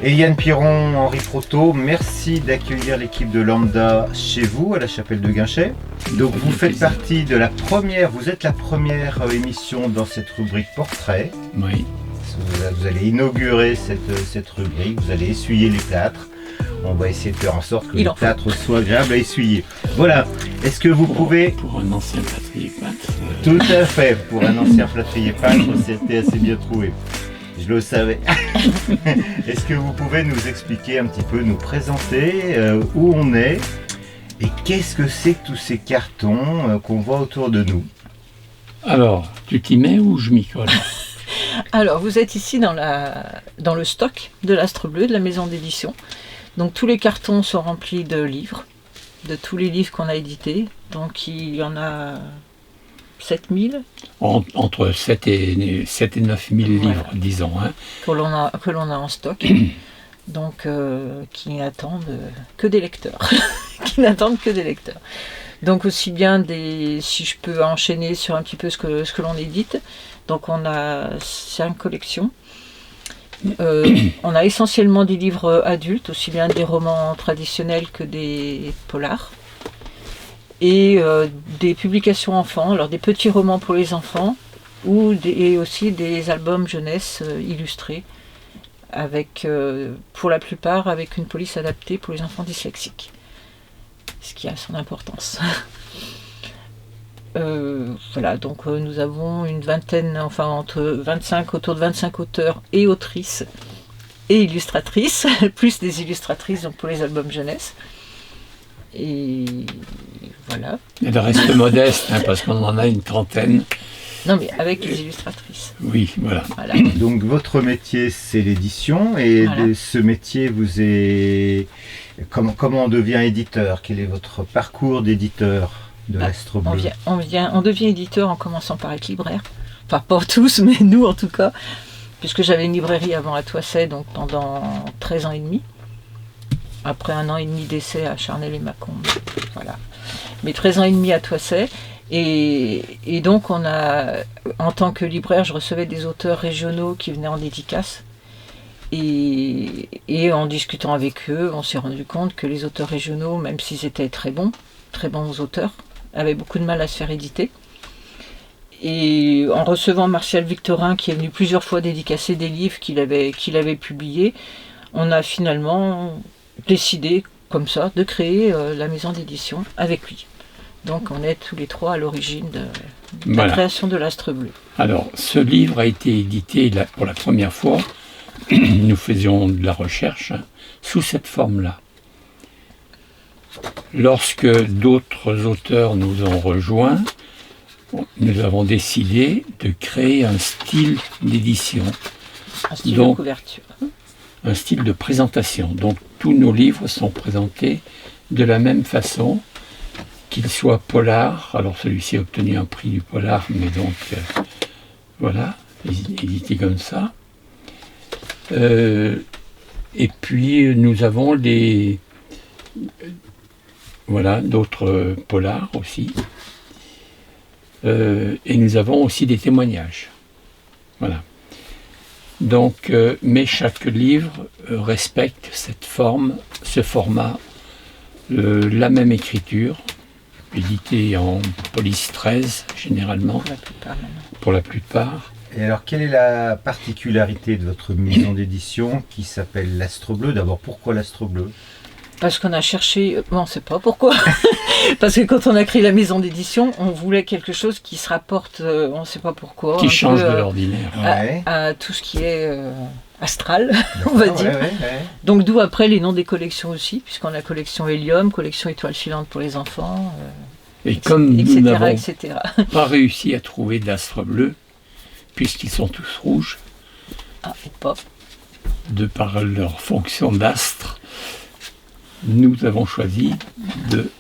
Eliane Piron, Henri Proto, merci d'accueillir l'équipe de Lambda chez vous, à la chapelle de Guinchay. Donc vous faites partie de la première, vous êtes la première émission dans cette rubrique portrait. Oui. Vous allez inaugurer cette rubrique, vous allez essuyer les plâtres. On va essayer de faire en sorte que les plâtres soient agréables à essuyer. Voilà, est-ce que vous pouvez... Pour un ancien plâtrier peintre. Tout à fait, pour un ancien plâtrier peintre, c'était assez bien trouvé. Je le savais. Est-ce que vous pouvez nous expliquer un petit peu, nous présenter où on est et qu'est-ce que c'est que tous ces cartons qu'on voit autour de nous? Alors, tu t'y mets ou je m'y colle? Alors, vous êtes ici dans le stock de l'Astre Bleu, de la maison d'édition. Donc, tous les cartons sont remplis de livres, de tous les livres qu'on a édités. Donc, il y en a 7000. Entre 7 et 9 000 livres, disons. Hein. Que l'on a en stock. Donc, qui n'attendent que des lecteurs. Qui n'attendent que des lecteurs. Donc, aussi bien si je peux enchaîner sur un petit peu ce que l'on édite. Donc, on a 5 collections. On a essentiellement des livres adultes, aussi bien des romans traditionnels que des polars. Et des publications enfants, alors des petits romans pour les enfants, et aussi des albums jeunesse illustrés, avec, pour la plupart avec une police adaptée pour les enfants dyslexiques. Ce qui a son importance. Voilà, donc nous avons une vingtaine, enfin autour de 25 auteurs et autrices et illustratrices, plus des illustratrices donc pour les albums jeunesse. Et voilà. Elle reste modeste, hein, parce qu'on en a une trentaine. Non, mais avec les illustratrices. Oui, voilà. Donc votre métier, c'est l'édition, et voilà. Ce métier vous est... Comment on devient éditeur? Quel est votre parcours d'éditeur de l'Astre Bleu? On devient éditeur en commençant par être libraire. Enfin, pas tous, mais nous en tout cas. Puisque j'avais une librairie avant à Toisset, donc pendant 13 ans et demi. Après 1 an et demi d'essai à Charnay-les-Mâcon. Voilà. Mais 13 ans et demi à Toisset. Et donc, en tant que libraire, je recevais des auteurs régionaux qui venaient en dédicace. Et en discutant avec eux, on s'est rendu compte que les auteurs régionaux, même s'ils étaient très bons auteurs, avaient beaucoup de mal à se faire éditer. Et en recevant Martial Victorin, qui est venu plusieurs fois dédicacer des livres qu'il avait publiés, on a finalement décidé, comme ça, de créer la maison d'édition avec lui. Donc on est tous les trois à l'origine de la création de l'Astre Bleu. Alors, ce livre a été édité pour la première fois. Nous faisions de la recherche sous cette forme-là. Lorsque d'autres auteurs nous ont rejoints, nous avons décidé de créer un style d'édition. Un style de couverture. Un style de présentation. Donc tous nos livres sont présentés de la même façon, qu'ils soient polars. Alors celui-ci a obtenu un prix du polar, mais donc voilà, édité comme ça. Et puis nous avons d'autres polars aussi. Et nous avons aussi des témoignages. Voilà. Donc, mais chaque livre respecte ce format, la même écriture, édité en police 13 généralement, pour la plupart. Et alors, quelle est la particularité de votre maison d'édition qui s'appelle l'Astre Bleu? D'abord, pourquoi l'Astre Bleu? Parce qu'on a cherché, on ne sait pas pourquoi, parce que quand on a créé la maison d'édition, on voulait quelque chose qui se rapporte, on ne sait pas pourquoi, qui change de l'ordinaire, à tout ce qui est astral, on va dire. Ouais. Donc d'où après les noms des collections aussi, puisqu'on a la collection Hélium, collection Étoile filante pour les enfants, et comme nous n'avons etc. pas réussi à trouver d'astre bleu, puisqu'ils sont tous rouges, de par leur fonction d'astre, nous avons choisi de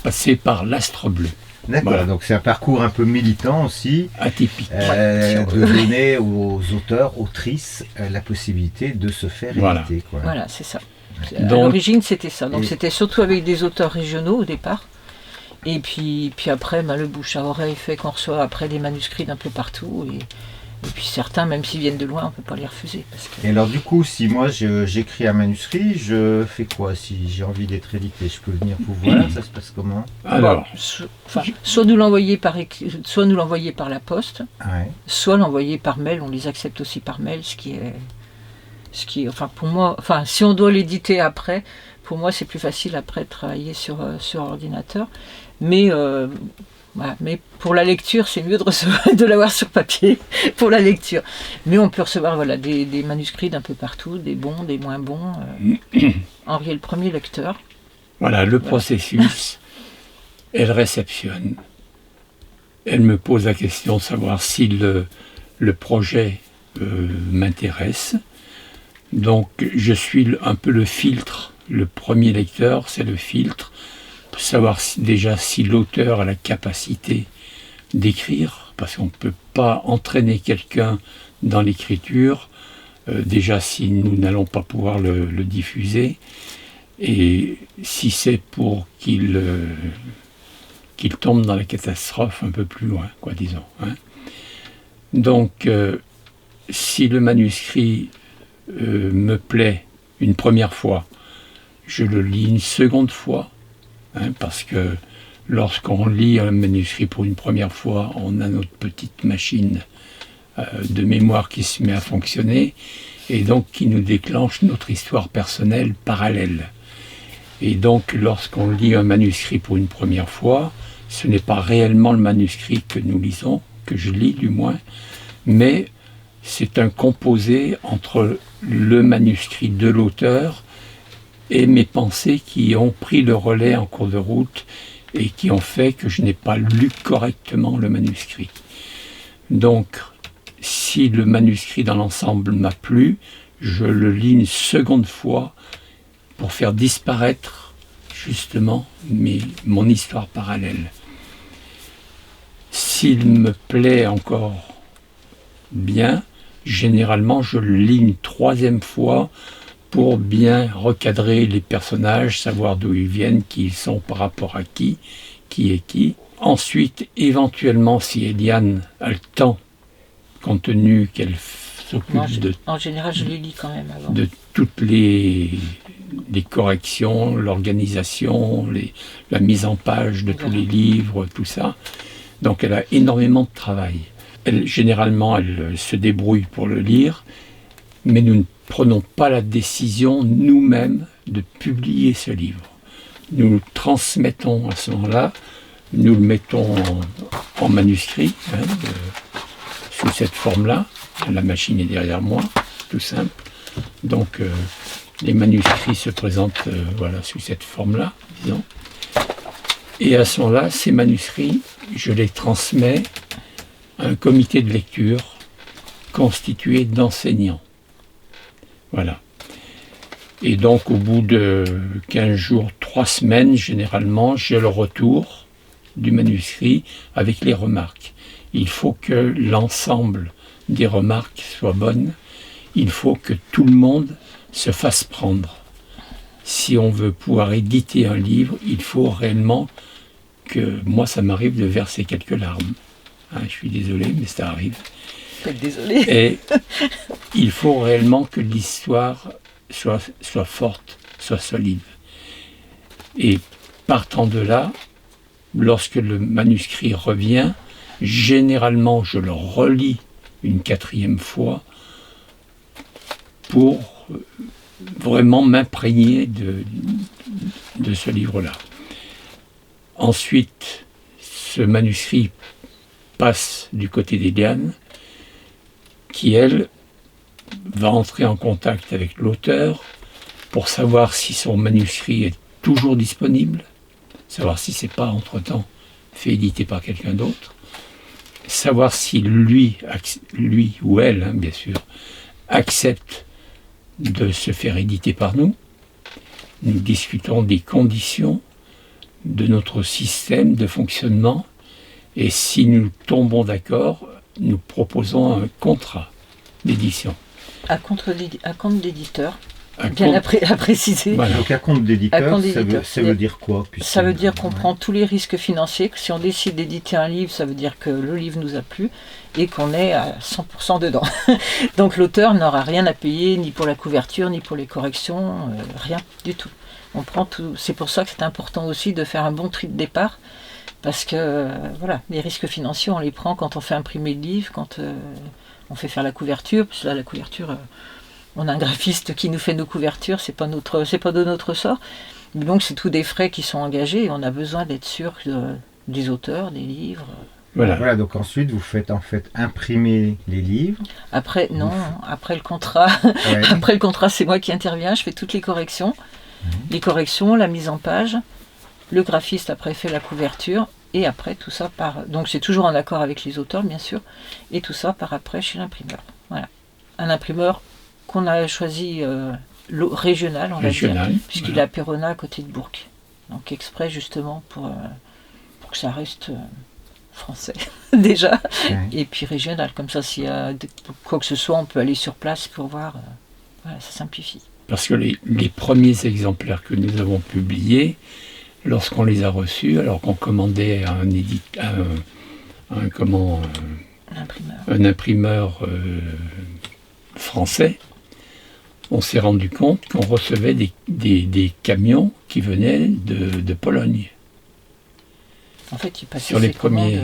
passer par l'astre bleu. D'accord, voilà. Donc c'est un parcours un peu militant aussi. Atypique. De donner aux auteurs, autrices, la possibilité de se faire éditer. Voilà, c'est ça. À l'origine, c'était ça. Donc c'était surtout avec des auteurs régionaux au départ. Et puis après, le bouche à oreille fait qu'on reçoit après des manuscrits d'un peu partout. Et puis certains, même s'ils viennent de loin, on ne peut pas les refuser. Parce que... Et alors du coup, si moi j'écris un manuscrit, je fais quoi? Si j'ai envie d'être édité, je peux venir vous voir, ça se passe comment? Alors, soit nous l'envoyer soit nous l'envoyer par la poste, Ouais. soit l'envoyer par mail. On les accepte aussi par mail, ce qui est, enfin pour moi, enfin si on doit l'éditer après, pour moi c'est plus facile après de travailler sur ordinateur. Mais voilà, mais pour la lecture, c'est mieux de l'avoir sur papier pour la lecture. Mais on peut recevoir voilà, des manuscrits d'un peu partout, des bons, des moins bons. Henri est le premier lecteur. voilà, le processus, elle réceptionne. Elle me pose la question de savoir si le projet m'intéresse. Donc je suis un peu le filtre. Le premier lecteur, c'est le filtre. Pour savoir déjà si l'auteur a la capacité d'écrire, parce qu'on ne peut pas entraîner quelqu'un dans l'écriture, déjà si nous n'allons pas pouvoir le diffuser, et si c'est pour qu'il tombe dans la catastrophe un peu plus loin, quoi, disons. Hein. Donc, si le manuscrit me plaît une première fois, je le lis une seconde fois, hein, parce que lorsqu'on lit un manuscrit pour une première fois, on a notre petite machine de mémoire qui se met à fonctionner et donc qui nous déclenche notre histoire personnelle parallèle. Et donc lorsqu'on lit un manuscrit pour une première fois, ce n'est pas réellement le manuscrit que nous lisons, que je lis du moins, mais c'est un composé entre le manuscrit de l'auteur et mes pensées qui ont pris le relais en cours de route et qui ont fait que je n'ai pas lu correctement le manuscrit. Donc, si le manuscrit dans l'ensemble m'a plu, je le lis une seconde fois pour faire disparaître justement mon histoire parallèle. S'il me plaît encore bien, généralement je le lis une troisième fois pour bien recadrer les personnages, savoir d'où ils viennent, qui ils sont par rapport à qui est qui. Ensuite, éventuellement, si Eliane a le temps, compte tenu qu'elle s'occupe en général, je les lis quand même avant. De toutes les corrections, l'organisation, la mise en page de tous les livres, tout ça. Donc elle a énormément de travail. Généralement, elle se débrouille pour le lire, mais nous ne prenons pas la décision nous-mêmes de publier ce livre. Nous le transmettons à ce moment-là, nous le mettons en manuscrit, hein, sous cette forme-là. La machine est derrière moi, tout simple. Donc les manuscrits se présentent voilà, sous cette forme-là, disons. Et à ce moment-là, ces manuscrits, je les transmets à un comité de lecture constitué d'enseignants. Voilà. Et donc, au bout de 15 jours, 3 semaines, généralement, j'ai le retour du manuscrit avec les remarques. Il faut que l'ensemble des remarques soit bonne. Il faut que tout le monde se fasse prendre. Si on veut pouvoir éditer un livre, il faut réellement que... Moi, ça m'arrive de verser quelques larmes. Hein, je suis désolé, mais ça arrive. Désolé. Et il faut réellement que l'histoire soit forte, soit solide. Et partant de là, lorsque le manuscrit revient, généralement je le relis une 4e fois pour vraiment m'imprégner de ce livre-là. Ensuite, ce manuscrit passe du côté d'Eliane, qui, elle, va entrer en contact avec l'auteur pour savoir si son manuscrit est toujours disponible, savoir si ce n'est pas, entre-temps, fait éditer par quelqu'un d'autre, savoir si lui ou elle, hein, bien sûr, accepte de se faire éditer par nous. Nous discutons des conditions de notre système de fonctionnement et si nous tombons d'accord, nous proposons un contrat d'édition. À compte d'éditeur. bien à préciser. Voilà. Donc un compte d'éditeur, Un compte ça d'éditeur, veut dire quoi puisque- Ça veut dire qu'on Ouais. prend tous les risques financiers, que si on décide d'éditer un livre, ça veut dire que le livre nous a plu et qu'on est à 100% dedans. Donc l'auteur n'aura rien à payer, ni pour la couverture, ni pour les corrections, rien du tout. On prend tout. C'est pour ça que c'est important aussi de faire un bon tri de départ, parce que voilà, les risques financiers, on les prend quand on fait imprimer le livre, quand on fait faire la couverture, parce que là, la couverture, on a un graphiste qui nous fait nos couvertures, c'est pas de notre sort. Donc c'est tous des frais qui sont engagés et on a besoin d'être sûr des auteurs, des livres. Voilà. Voilà, donc ensuite vous faites en fait imprimer les livres. Après, non, après le contrat, Ouais. après le contrat, c'est moi qui interviens, je fais toutes les corrections. Les corrections, la mise en page, le graphiste après fait la couverture, et après tout ça part. Donc c'est toujours en accord avec les auteurs, bien sûr, et tout ça part après chez l'imprimeur. Voilà. Un imprimeur qu'on a choisi régional, on va dire, Régional, puisqu'il voilà. est à Péronne, à côté de Bourg. Donc exprès justement pour que ça reste français, déjà, Ouais. et puis régional. Comme ça, s'il y a quoi que ce soit, on peut aller sur place pour voir. Voilà, ça simplifie. Parce que les premiers exemplaires que nous avons publiés, lorsqu'on les a reçus, alors qu'on commandait à L'imprimeur. un imprimeur français, on s'est rendu compte qu'on recevait des camions qui venaient de Pologne. En fait, il passait Sur les ses commandes, premiers,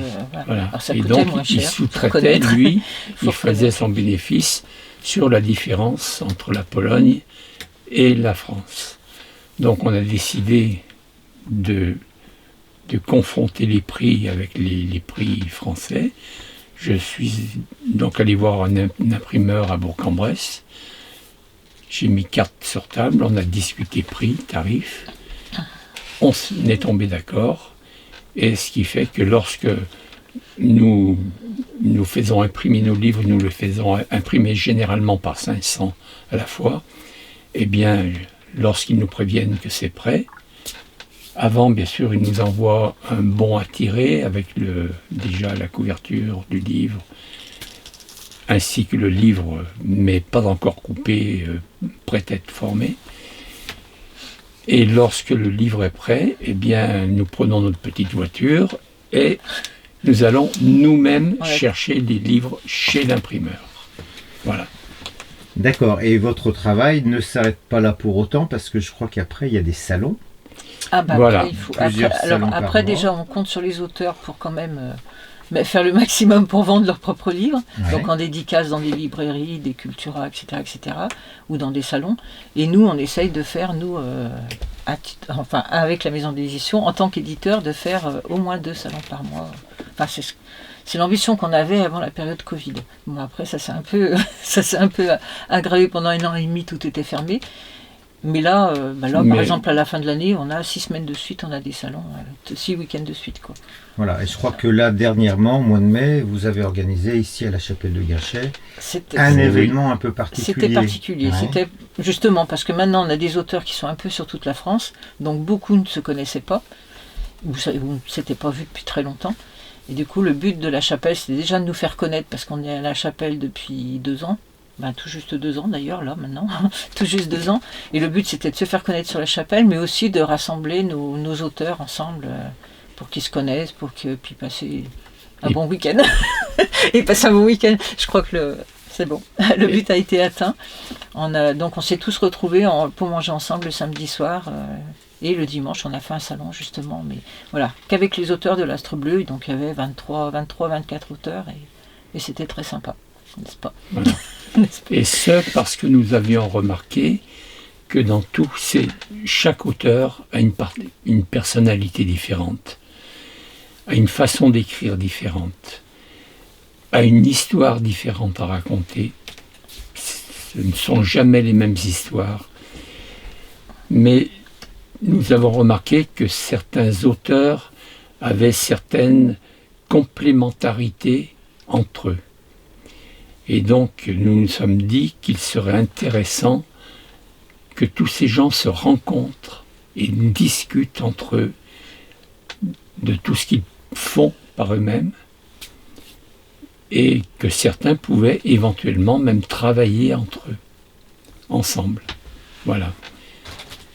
Voilà. Alors ça Et coûtait donc, moins il cher. sous-traitait, connaître. lui, Faut il faisait son bénéfice sur la différence entre la Pologne et la France. Donc on a décidé de confronter les prix avec les prix français. Je suis donc allé voir un imprimeur à Bourg-en-Bresse. J'ai mis carte sur table, on a discuté prix, tarif. On est tombé d'accord. Et ce qui fait que lorsque nous faisons imprimer nos livres, nous les faisons imprimer généralement par 500 à la fois, eh bien, lorsqu'ils nous préviennent que c'est prêt, avant, bien sûr, ils nous envoient un bon à tirer avec déjà la couverture du livre, ainsi que le livre, mais pas encore coupé, prêt à être formé. Et lorsque le livre est prêt, eh bien, nous prenons notre petite voiture et nous allons nous-mêmes chercher les livres chez l'imprimeur. Voilà. D'accord, et votre travail ne s'arrête pas là pour autant parce que je crois qu'après il y a des salons. Ah bah Voilà. après, il faut. Plusieurs Après, salons alors, par après mois. déjà, on compte sur les auteurs pour quand même faire le maximum pour vendre leurs propres livres. Ouais. Donc en dédicace dans des librairies, des Cultura, etc., ou dans des salons. Et nous, on essaye de faire, nous, avec la maison d'édition, en tant qu'éditeur, de faire au moins 2 salons par mois. Enfin, c'est l'ambition qu'on avait avant la période Covid. Bon, après, ça s'est un peu aggravé pendant 1 an et demi, tout était fermé. Mais là, par exemple, à la fin de l'année, on a 6 semaines de suite, on a des salons, 6 week-ends de suite, quoi. Voilà, et je crois que là, dernièrement, au mois de mai, vous avez organisé ici à la chapelle de Guinchet un événement un peu particulier. C'était particulier, Ouais. c'était justement parce que maintenant on a des auteurs qui sont un peu sur toute la France, donc beaucoup ne se connaissaient pas, ou ne s'étaient pas vus depuis très longtemps. Et du coup, le but de la chapelle, c'était déjà de nous faire connaître, parce qu'on est à la chapelle depuis 2 ans. Tout juste 2 ans d'ailleurs, là maintenant, tout juste 2 ans. Et le but c'était de se faire connaître sur la chapelle, mais aussi de rassembler nos auteurs ensemble pour qu'ils se connaissent, pour qu'ils puissent passer un bon week-end. Et passer un bon week-end, je crois que c'est bon, le but a été atteint. Donc on s'est tous retrouvés pour manger ensemble le samedi soir. Et le dimanche, on a fait un salon justement, mais voilà, qu'avec les auteurs de l'Astre Bleu, donc il y avait 24 auteurs, et c'était très sympa, n'est-ce pas? Voilà. Et ce, parce que nous avions remarqué que dans tout, chaque auteur a une personnalité différente, a une façon d'écrire différente, a une histoire différente à raconter. Ce ne sont jamais les mêmes histoires. Mais nous avons remarqué que certains auteurs avaient certaines complémentarités entre eux. Et donc, nous nous sommes dit qu'il serait intéressant que tous ces gens se rencontrent et discutent entre eux de tout ce qu'ils font par eux-mêmes, et que certains pouvaient éventuellement même travailler entre eux, ensemble. Voilà.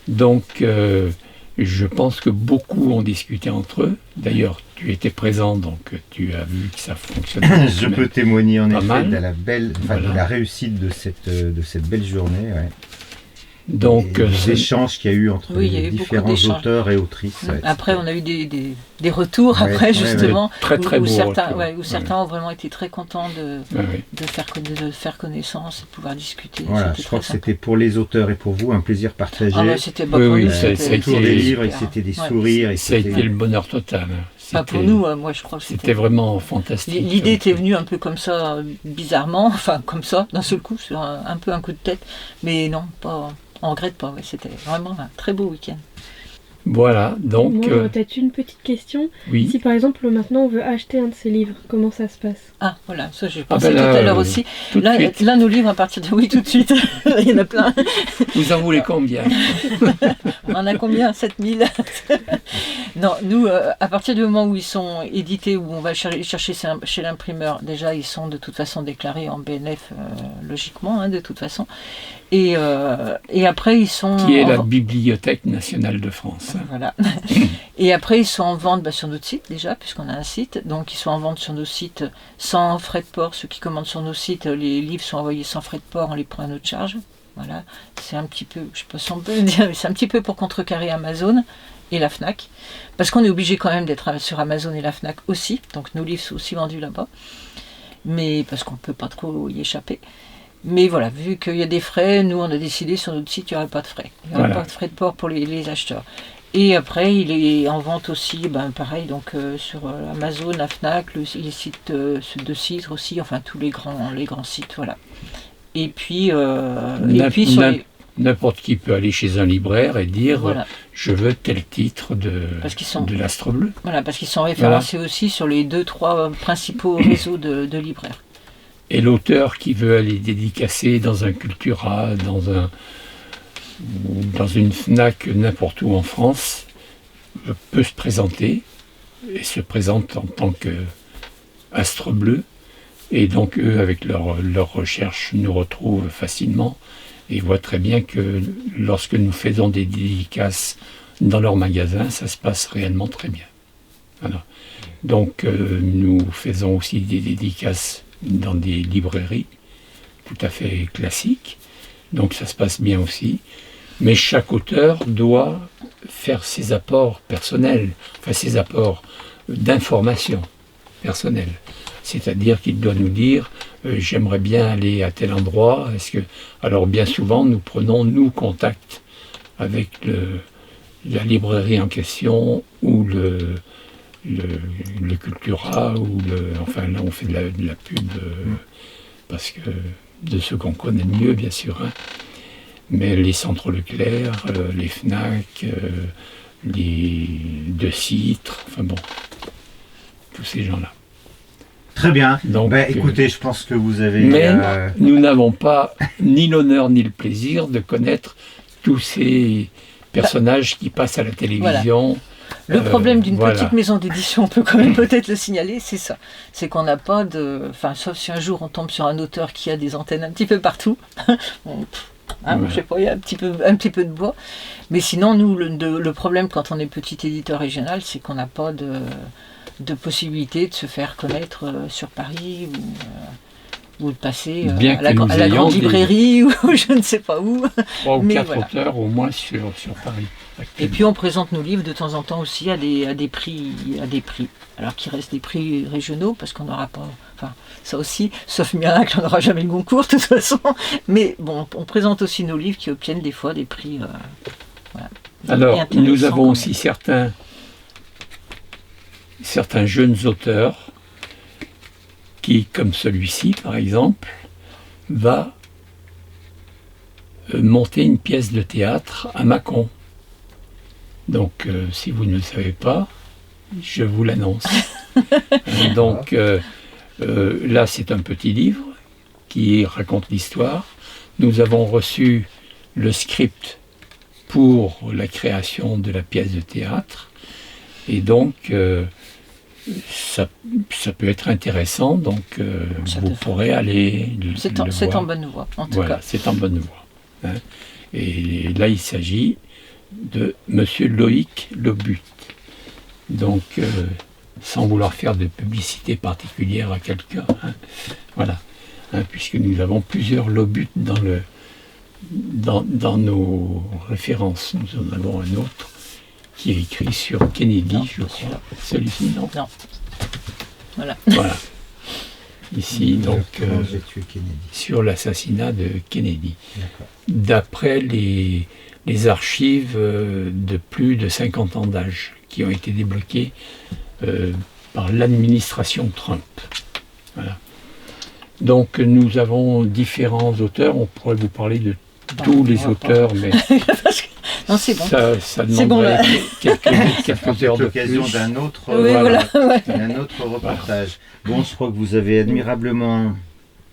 Donc, je pense que beaucoup ont discuté entre eux. D'ailleurs, tu étais présent, donc tu as vu que ça fonctionnait. Je peux témoigner en Pas effet mal. de la belle, Voilà. de la réussite de cette belle journée. Ouais. Donc, Et les échanges qu'il y a eu entre Oui, il y a les eu beaucoup différents d'échanges. auteurs et autrices. Ouais, Après, c'était- on a eu des retours, Ouais, après, ouais, justement, Très, très où beaux certains, retours. où certains ont vraiment été très contents de faire connaissance et de pouvoir discuter. Voilà, C'était je crois très que sympa. c'était pour les auteurs et pour vous un plaisir partagé. Ah ouais, c'était Oui, pour oui, nous, ça- c'était- ça a Autour été des c'était livres, et super. c'était des Ouais. sourires. Et Ça a été c'était- le bonheur total. Pas pour C'était- nous, moi je crois que C'était vraiment fantastique. L'idée était venue un peu comme ça, bizarrement, enfin comme ça, d'un seul coup, sur un peu un coup de tête. Mais non, pas, on regrette pas, ouais, c'était vraiment un très beau week-end. Voilà, donc, Moi, j'aurais peut-être une petite question. oui. Si par exemple maintenant on veut acheter un de ces livres, comment ça se passe? Ah voilà, ça j'ai Ah pensé ben tout là, à l'heure aussi. Tout de Là, suite. là, nos livres à partir de... Oui, tout de suite, il y en a plein. Vous en voulez combien? On en a combien? 7000. Non, nous, à partir du moment où ils sont édités, où on va chercher chez l'imprimeur, déjà ils sont de toute façon déclarés en BNF, logiquement, hein, de toute façon. Et après ils sont... Qui est en la vente. Bibliothèque nationale de France. Voilà. Et après, ils sont en vente sur notre site déjà, puisqu'on a un site. Donc, ils sont en vente sur nos sites sans frais de port. Ceux qui commandent sur nos sites, les livres sont envoyés sans frais de port, on les prend à notre charge. Voilà. C'est un petit peu, je sais pas si on peut le dire, mais c'est un petit peu pour contrecarrer Amazon et la Fnac. Parce qu'on est obligé quand même d'être sur Amazon et la Fnac aussi. Donc, nos livres sont aussi vendus là-bas. Mais parce qu'on ne peut pas trop y échapper. Mais voilà, vu qu'il y a des frais, nous on a décidé sur notre site, il n'y aurait pas de frais. Il n'y aurait Voilà. pas de frais de port pour les acheteurs. Et après, il est en vente aussi, pareil, donc sur Amazon, la Fnac, les sites de Cidre aussi, enfin tous les grands sites, voilà. Et puis sur les... N'importe qui peut aller chez un libraire et dire Voilà. je veux tel titre Parce qu'ils sont- de l'Astre Bleu. Voilà, parce qu'ils sont référencés aussi sur les 2-3 principaux réseaux de libraires. Et l'auteur qui veut aller dédicacer dans un Cultura, dans une Fnac, n'importe où en France, peut se présenter et se présente en tant qu'Astre Bleu. Et donc eux, avec leur recherche, nous retrouvent facilement et voient très bien que lorsque nous faisons des dédicaces dans leur magasin, ça se passe réellement très bien. Voilà. Donc nous faisons aussi des dédicaces dans des librairies tout à fait classiques, donc ça se passe bien aussi. Mais chaque auteur doit faire ses apports personnels, enfin ses apports d'information personnelle. C'est-à-dire qu'il doit nous dire j'aimerais bien aller à tel endroit. Alors bien souvent nous prenons contact avec la librairie en question ou le Cultura enfin là on fait de la pub parce que de ceux qu'on connaît le mieux bien sûr, hein. Mais les centres Leclerc, les Fnac, les De Citre, enfin bon, tous ces gens-là. Très bien. Donc, Écoutez, je pense que vous avez... mais nous n'avons pas ni l'honneur ni le plaisir de connaître tous ces personnages qui passent à la télévision. Le problème d'une voilà. petite maison d'édition, on peut quand même peut-être le signaler, c'est ça. C'est qu'on n'a pas de... Enfin, sauf si un jour on tombe sur un auteur qui a des antennes un petit peu partout. Bon, Ouais. je sais pas, il y a un petit peu de bois. Mais sinon, nous, le problème quand on est petit éditeur régional, c'est qu'on n'a pas de possibilité de se faire connaître sur Paris ou de passer Bien à la que nous grande ayons librairie ou je ne sais pas où. 3 ou mais 4 voilà. auteurs au moins sur Paris. Et actuellement. puis on présente nos livres de temps en temps aussi à des prix. Alors qu'il reste des prix régionaux, parce qu'on n'aura pas... Enfin, ça aussi, sauf miracle, on n'aura jamais le concours de toute façon. Mais bon, on présente aussi nos livres qui obtiennent des fois des prix... voilà. Alors, Et intéressants nous avons quand aussi certains jeunes auteurs qui, comme celui-ci par exemple, va monter une pièce de théâtre à Mâcon. Donc, si vous ne le savez pas, je vous l'annonce. Donc, là, c'est un petit livre qui raconte l'histoire. Nous avons reçu le script pour la création de la pièce de théâtre. Et donc, ça peut être intéressant. Donc, Ça vous peut pourrez aller C'est le en voir. bonne voie, en tout Voilà, cas. c'est en bonne voie. Hein. Et là, il s'agit de Monsieur Loïc Lobut. Donc, sans vouloir faire de publicité particulière à quelqu'un, hein, voilà, hein, puisque nous avons plusieurs Lobut dans nos références. Nous en avons un autre qui est écrit sur Kennedy, Non, je crois. Celui-ci, non. Non. Voilà. Voilà. Ici, donc, Comment j'ai tué Kennedy. sur l'assassinat de Kennedy. D'accord. D'après les archives de plus de 50 ans d'âge qui ont été débloquées par l'administration Trump. Voilà. Donc nous avons différents auteurs, on pourrait vous parler de tous les auteurs, mais Non, c'est bon. ça C'est demanderait bon, là. quelques heures de L'occasion plus. d'un autre, Oui, voilà. Ouais. d'un autre reportage. Bon, je crois que vous avez admirablement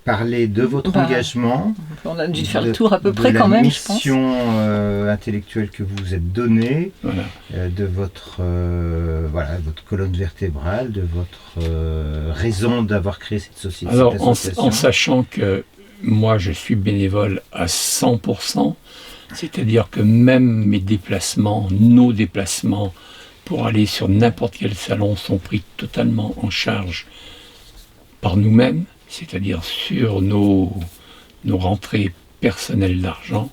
parlé de votre Bah, engagement. On a dû faire le tour à peu près de quand la même, je pense. mission intellectuelle que vous vous êtes donnée, Voilà. de votre, votre colonne vertébrale, de votre raison d'avoir créé cette société. Alors cette en association. sachant que moi je suis bénévole à 100%, c'est-à-dire que même mes déplacements, nos déplacements pour aller sur n'importe quel salon sont pris totalement en charge par nous-mêmes, c'est-à-dire sur nos rentrées personnelles d'argent,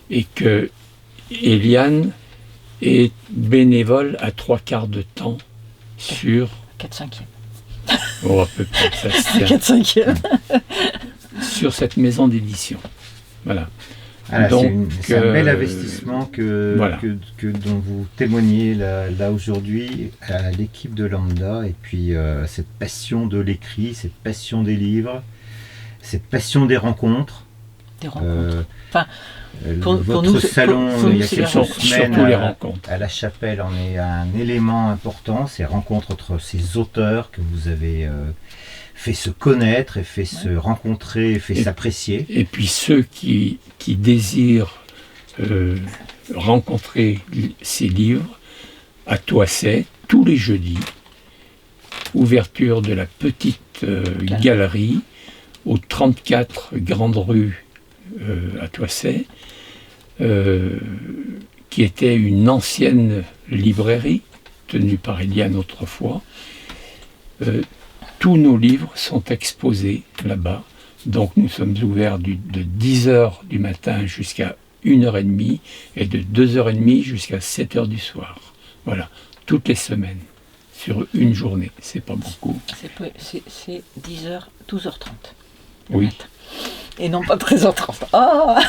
et que Eliane est bénévole à 3/4 de temps sur 4/5e. à peu près, ça se tient, 4/5e. sur cette maison d'édition. Voilà. Voilà, Donc, c'est un bel investissement voilà. dont vous témoignez là aujourd'hui à l'équipe de Lambda, et puis cette passion de l'écrit, cette passion des livres, cette passion des rencontres. Des rencontres. Enfin, Votre pour nous, salon, pour il y nous, a c'est quelques les semaines, surtout les rencontres. à la Chapelle, en est un élément important, ces rencontres entre ces auteurs que vous avez fait se connaître, et fait se rencontrer, et fait Et- s'apprécier. Et puis ceux qui désirent rencontrer ces livres, à Toisset, tous les jeudis, ouverture de la petite galerie au 34 Grande Rue à Toisset, qui était une ancienne librairie tenue par Eliane autrefois. Tous nos livres sont exposés là-bas. Donc nous sommes ouverts de 10h du matin jusqu'à 1h30 et de 2h30 jusqu'à 7h du soir. Voilà, toutes les semaines, sur une journée. C'est pas beaucoup. C'est 10h, 12h30. Oui. Et non pas 13h30. Ah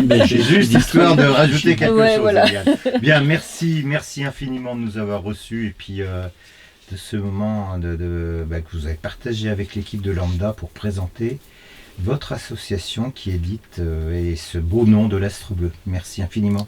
Mais C'est juste histoire de rajouter quelque Ouais, chose. voilà. Eliane. Bien, merci infiniment de nous avoir reçus, et puis de ce moment que vous avez partagé avec l'équipe de Lambda pour présenter votre association qui édite et ce beau nom de l'Astre Bleu. Merci infiniment.